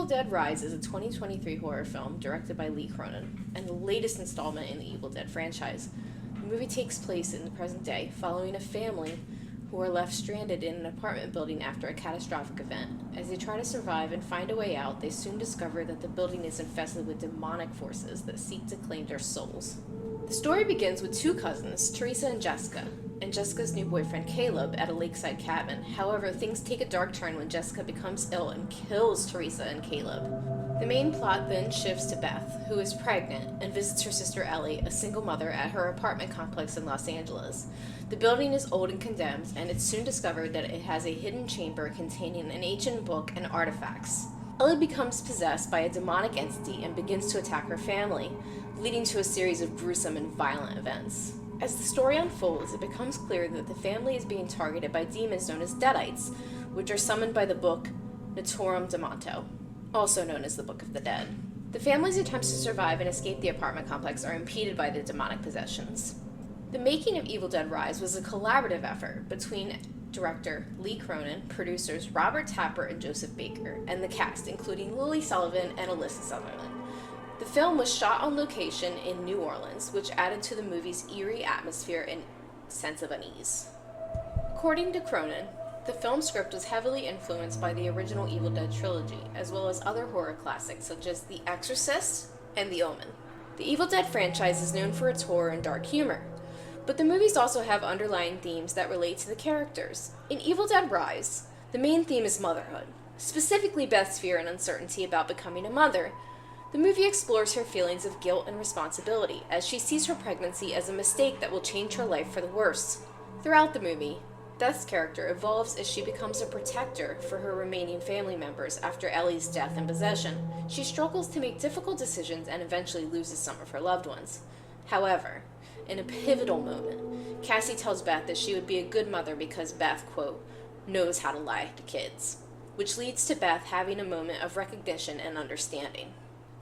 Dead Rise is a 2023 horror film directed by Lee Cronin, and the latest installment in the Evil Dead franchise. The movie takes place in the present day, following a family who are left stranded in an apartment building after a catastrophic event. As they try to survive and find a way out, they soon discover that the building is infested with demonic forces that seek to claim their souls. The story begins with two cousins, Teresa and Jessica's new boyfriend Caleb at a lakeside cabin. However, things take a dark turn when Jessica becomes ill and kills Teresa and Caleb. The main plot then shifts to Beth, who is pregnant and visits her sister Ellie, a single mother, at her apartment complex in Los Angeles. The building is old and condemned, and it's soon discovered that it has a hidden chamber containing an ancient book and artifacts. Ellie becomes possessed by a demonic entity and begins to attack her family, leading to a series of gruesome and violent events. As the story unfolds, it becomes clear that the family is being targeted by demons known as Deadites, which are summoned by the book Necronomicon, also known as the Book of the Dead. The family's attempts to survive and escape the apartment complex are impeded by the demonic possessions. The making of Evil Dead Rise was a collaborative effort between director Lee Cronin, producers Robert Tapper and Joseph Baker, and the cast, including Lily Sullivan and Alyssa Sutherland. The film was shot on location in New Orleans, which added to the movie's eerie atmosphere and sense of unease. According to Cronin, the film script was heavily influenced by the original Evil Dead trilogy, as well as other horror classics such as The Exorcist and The Omen. The Evil Dead franchise is known for its horror and dark humor, but the movies also have underlying themes that relate to the characters. In Evil Dead Rise, the main theme is motherhood, specifically Beth's fear and uncertainty about becoming a mother. The movie explores her feelings of guilt and responsibility, as she sees her pregnancy as a mistake that will change her life for the worse. Throughout the movie, Beth's character evolves as she becomes a protector for her remaining family members after Ellie's death and possession. She struggles to make difficult decisions and eventually loses some of her loved ones. However, in a pivotal moment, Cassie tells Beth that she would be a good mother because Beth, quote, knows how to lie to kids, which leads to Beth having a moment of recognition and understanding.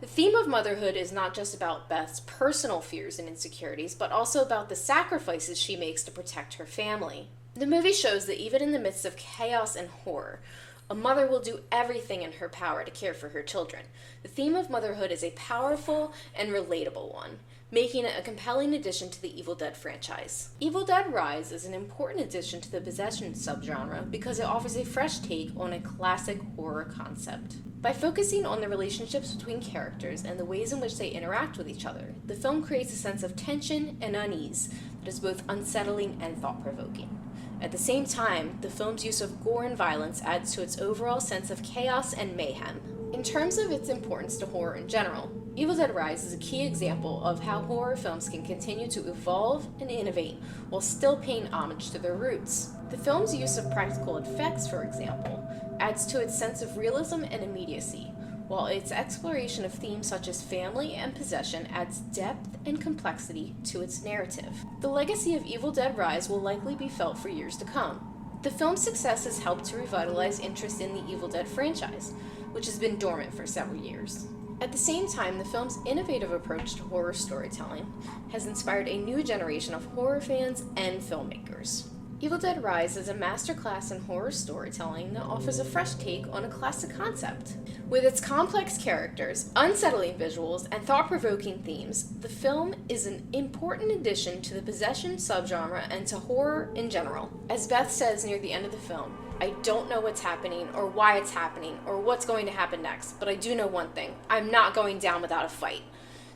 The theme of motherhood is not just about Beth's personal fears and insecurities, but also about the sacrifices she makes to protect her family. The movie shows that even in the midst of chaos and horror, a mother will do everything in her power to care for her children. The theme of motherhood is a powerful and relatable one, making it a compelling addition to the Evil Dead franchise. Evil Dead Rise is an important addition to the possession subgenre because it offers a fresh take on a classic horror concept. By focusing on the relationships between characters and the ways in which they interact with each other, the film creates a sense of tension and unease that is both unsettling and thought-provoking. At the same time, the film's use of gore and violence adds to its overall sense of chaos and mayhem. In terms of its importance to horror in general, Evil Dead Rise is a key example of how horror films can continue to evolve and innovate while still paying homage to their roots. The film's use of practical effects, for example, adds to its sense of realism and immediacy, while its exploration of themes such as family and possession adds depth and complexity to its narrative. The legacy of Evil Dead Rise will likely be felt for years to come. The film's success has helped to revitalize interest in the Evil Dead franchise, which has been dormant for several years. At the same time, the film's innovative approach to horror storytelling has inspired a new generation of horror fans and filmmakers. Evil Dead Rise is a masterclass in horror storytelling that offers a fresh take on a classic concept. With its complex characters, unsettling visuals, and thought-provoking themes, the film is an important addition to the possession subgenre and to horror in general. As Beth says near the end of the film, "I don't know what's happening, or why it's happening, or what's going to happen next, but I do know one thing: I'm not going down without a fight."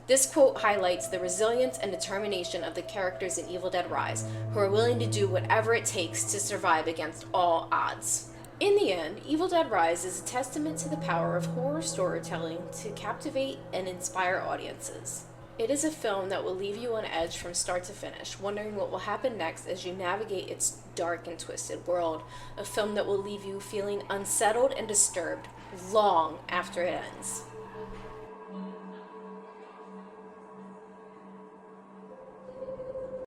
This quote highlights the resilience and determination of the characters in Evil Dead Rise, who are willing to do whatever it takes to survive against all odds. In the end, Evil Dead Rise is a testament to the power of horror storytelling to captivate and inspire audiences. It is a film that will leave you on edge from start to finish, wondering what will happen next as you navigate its dark and twisted world. A film that will leave you feeling unsettled and disturbed long after it ends.